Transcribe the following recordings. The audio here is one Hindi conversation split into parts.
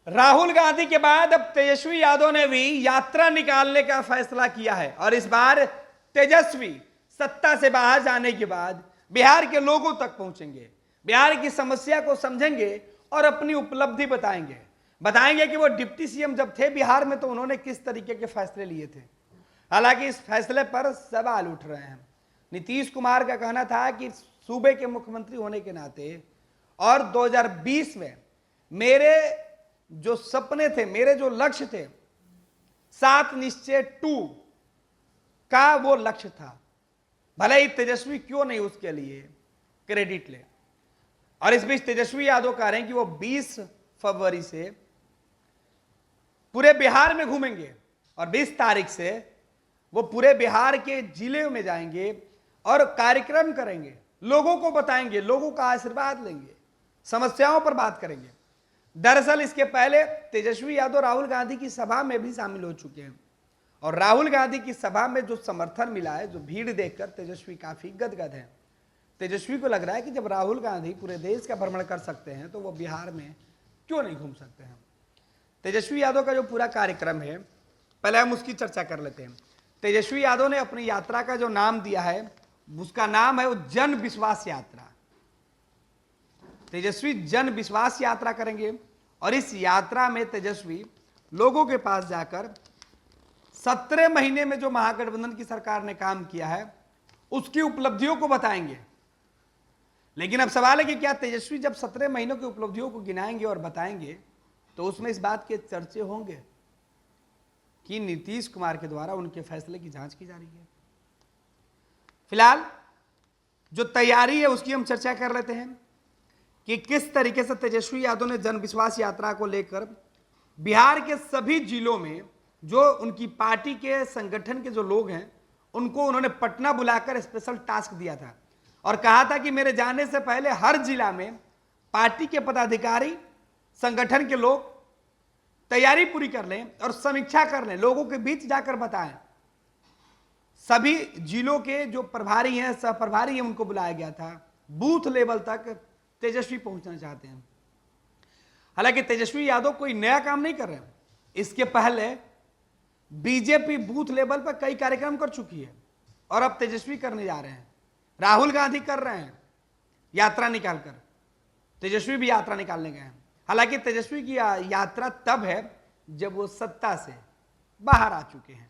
राहुल गांधी के बाद अब तेजस्वी यादव ने भी यात्रा निकालने का फैसला किया है और इस बार तेजस्वी सत्ता से बाहर जाने के बाद बिहार के लोगों तक पहुंचेंगे, बिहार की समस्या को समझेंगे और अपनी उपलब्धि बताएंगे कि वो डिप्टी सीएम जब थे बिहार में तो उन्होंने किस तरीके के फैसले लिए थे। हालांकि इस फैसले पर सवाल उठ रहे हैं। नीतीश कुमार का कहना था कि सूबे के मुख्यमंत्री होने के नाते और 2020 में मेरे जो सपने थे, मेरे जो लक्ष्य थे, 7 निश्चय 2 का वो लक्ष्य था। भले ही तेजस्वी क्यों नहीं उसके लिए क्रेडिट ले। और इस बीच तेजस्वी यादव कह रहे हैं कि वो 20 फरवरी से पूरे बिहार में घूमेंगे और 20 तारीख से वो पूरे बिहार के जिले में जाएंगे और कार्यक्रम करेंगे, लोगों को बताएंगे, लोगों का आशीर्वाद लेंगे, समस्याओं पर बात करेंगे। दरअसल इसके पहले तेजस्वी यादव राहुल गांधी की सभा में भी शामिल हो चुके हैं और राहुल गांधी की सभा में जो समर्थन मिला है, जो भीड़ देखकर तेजस्वी काफी गदगद है। तेजस्वी को लग रहा है कि जब राहुल गांधी पूरे देश का भ्रमण कर सकते हैं तो वो बिहार में क्यों नहीं घूम सकते हैं। तेजस्वी यादव का जो पूरा कार्यक्रम है, पहले हम उसकी चर्चा कर लेते हैं। तेजस्वी यादव ने अपनी यात्रा का जो नाम दिया है, उसका नाम है वो जन विश्वास यात्रा। तेजस्वी जन विश्वास यात्रा करेंगे और इस यात्रा में तेजस्वी लोगों के पास जाकर 17 महीने में जो महागठबंधन की सरकार ने काम किया है उसकी उपलब्धियों को बताएंगे। लेकिन अब सवाल है कि क्या तेजस्वी जब 17 महीनों की उपलब्धियों को गिनाएंगे और बताएंगे तो उसमें इस बात के चर्चे होंगे कि नीतीश कुमार के द्वारा उनके फैसले की जांच की जा रही है। फिलहाल जो तैयारी है उसकी हम चर्चा कर लेते हैं कि किस तरीके से तेजस्वी यादव ने जन विश्वास यात्रा को लेकर बिहार के सभी जिलों में जो उनकी पार्टी के संगठन के जो लोग हैं उनको उन्होंने पटना बुलाकर स्पेशल टास्क दिया था और कहा था कि मेरे जाने से पहले हर जिला में पार्टी के पदाधिकारी, संगठन के लोग तैयारी पूरी कर लें और समीक्षा कर लें, लोगों के बीच जाकर बताएं। सभी जिलों के जो प्रभारी हैं, सह प्रभारी हैं, उनको बुलाया गया था। बूथ लेवल तक तेजस्वी पहुंचना चाहते हैं। हालांकि तेजस्वी यादव कोई नया काम नहीं कर रहे हैं। इसके पहले बीजेपी बूथ लेवल पर कई कार्यक्रम कर चुकी है और अब तेजस्वी करने जा रहे हैं। राहुल गांधी कर रहे हैं यात्रा निकालकर, तेजस्वी भी यात्रा निकालने गए हैं। हालांकि तेजस्वी की यात्रा तब है जब वो सत्ता से बाहर आ चुके हैं।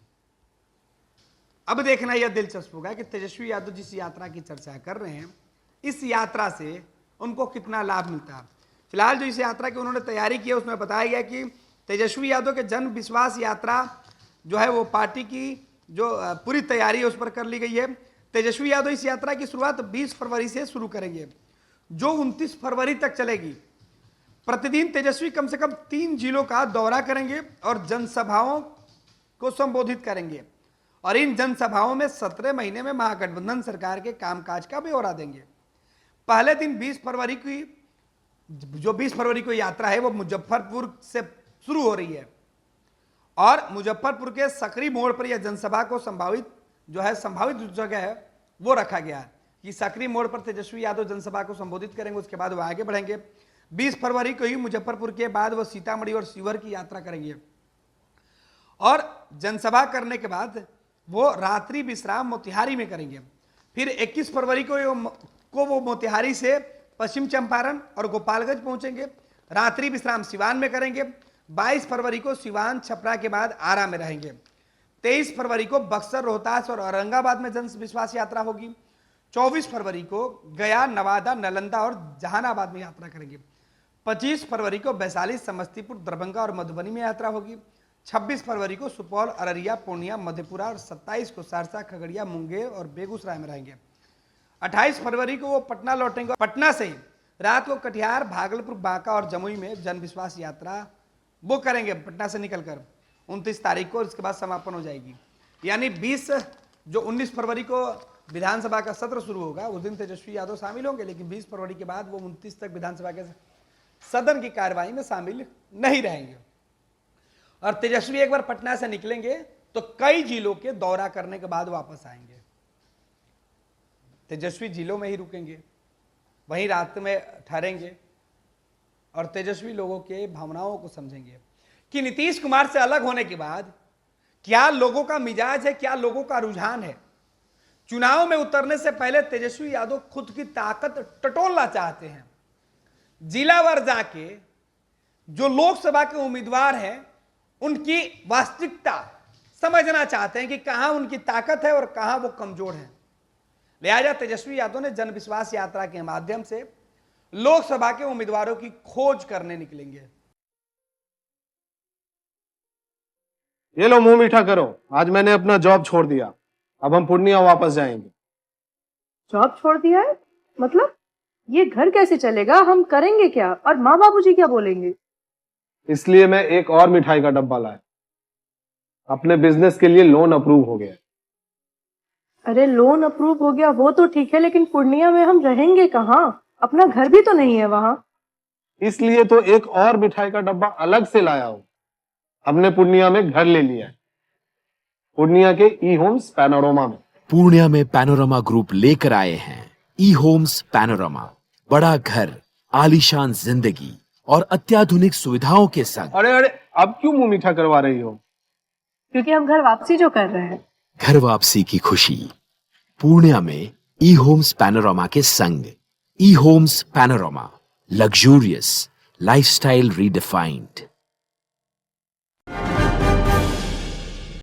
अब देखना यह दिलचस्प होगा कि तेजस्वी यादव जिस यात्रा की चर्चा कर रहे हैं, इस यात्रा से उनको कितना लाभ मिलता है। फिलहाल जो इस यात्रा की उन्होंने तैयारी की है उसमें बताया गया कि तेजस्वी यादव के जन विश्वास यात्रा जो है वो पार्टी की जो पूरी तैयारी है उस पर कर ली गई है। तेजस्वी यादव इस यात्रा की शुरुआत 20 फरवरी से शुरू करेंगे जो 29 फरवरी तक चलेगी। प्रतिदिन तेजस्वी कम से कम 3 जिलों का दौरा करेंगे और जनसभाओं को संबोधित करेंगे और इन जनसभाओं में 17 महीने में महागठबंधन सरकार के कामकाज का ब्यौरा देंगे। पहले दिन 20 फरवरी को यात्रा है वो मुजफ्फरपुर से शुरू हो रही है और मुजफ्फरपुर के सकरी मोड़ पर यह जनसभा को संभावित जो जगह है वो रखा गया है कि सकरी मोड़ पर तेजस्वी यादव जनसभा को संबोधित करेंगे। उसके बाद वो आगे बढ़ेंगे। 20 फरवरी को ही मुजफ्फरपुर के बाद वो सीतामढ़ी और शिवहर की यात्रा करेंगे और जनसभा करने के बाद वो रात्रि विश्राम मोतिहारी में करेंगे। फिर 21 फरवरी को वो मोतिहारी से पश्चिम चंपारण और गोपालगंज पहुंचेंगे। रात्रि विश्राम सिवान में करेंगे। 22 फरवरी को सिवान, छपरा के बाद आरा में रहेंगे। 23 फरवरी को बक्सर, रोहतास और औरंगाबाद में जन विश्वास यात्रा होगी। 24 फरवरी को गया, नवादा, नालंदा और जहानाबाद में यात्रा करेंगे। 25 फरवरी को वैशाली, समस्तीपुर, दरभंगा और मधुबनी में यात्रा होगी। 26 फरवरी को सुपौल, अररिया, पूर्णिया, मधेपुरा और 27 को सहरसा, खगड़िया, मुंगेर और बेगूसराय में रहेंगे। 28 फरवरी को वो पटना लौटेंगे। पटना से रात को कटिहार, भागलपुर, बांका और जमुई में जन विश्वास यात्रा वो करेंगे पटना से निकलकर। 29 तारीख को इसके बाद समापन हो जाएगी। यानी 19 फरवरी को विधानसभा का सत्र शुरू होगा, उस दिन तेजस्वी यादव शामिल होंगे, लेकिन 20 फरवरी के बाद वो 29 तक विधानसभा के सदन की कार्यवाही में शामिल नहीं रहेंगे। और तेजस्वी एक बार पटना से निकलेंगे तो कई जिलों के दौरा करने के बाद वापस आएंगे। तेजस्वी जिलों में ही रुकेंगे, वहीं रात में ठहरेंगे और तेजस्वी लोगों के भावनाओं को समझेंगे कि नीतीश कुमार से अलग होने के बाद क्या लोगों का मिजाज है, क्या लोगों का रुझान है। चुनाव में उतरने से पहले तेजस्वी यादव खुद की ताकत टटोलना चाहते हैं। जिलावार जाके जो लोकसभा के उम्मीदवार हैं उनकी वास्तविकता समझना चाहते हैं कि कहां उनकी ताकत है और कहां वो कमजोर है। लिहाजा तेजस्वी यादव ने जन विश्वास यात्रा के माध्यम से लोकसभा के उम्मीदवारों की खोज करने निकलेंगे। ये लो मुंह मीठा करो, आज मैंने अपना जॉब छोड़ दिया, अब हम पूर्णिया वापस जाएंगे। जॉब छोड़ दिया है? मतलब ये घर कैसे चलेगा? हम करेंगे क्या? और माँ बाबूजी क्या बोलेंगे? इसलिए मैं एक और मिठाई का डब्बा लाया। अपने बिजनेस के लिए लोन अप्रूव हो गया। अरे लोन अप्रूव हो गया वो तो ठीक है, लेकिन पूर्णिया में हम रहेंगे कहाँ? अपना घर भी तो नहीं है वहां। इसलिए तो एक और मिठाई का डब्बा अलग से लाया हूं। हमने पूर्णिया में घर ले लिया है, पूर्णिया के ई होम्स पैनोरमा में। पूर्णिया में पैनोरमा ग्रुप लेकर आए हैं ई होम्स पैनोरमा, बड़ा घर, आलीशान जिंदगी और अत्याधुनिक सुविधाओं के संग। अरे अरे, अब क्यों मुंह मीठा करवा रही हो? क्योंकि हम घर वापसी जो कर रहे हैं। घर वापसी की खुशी पूर्णिया में ई होम्स पैनोरमा के संग। ई homes panorama, luxurious lifestyle redefined.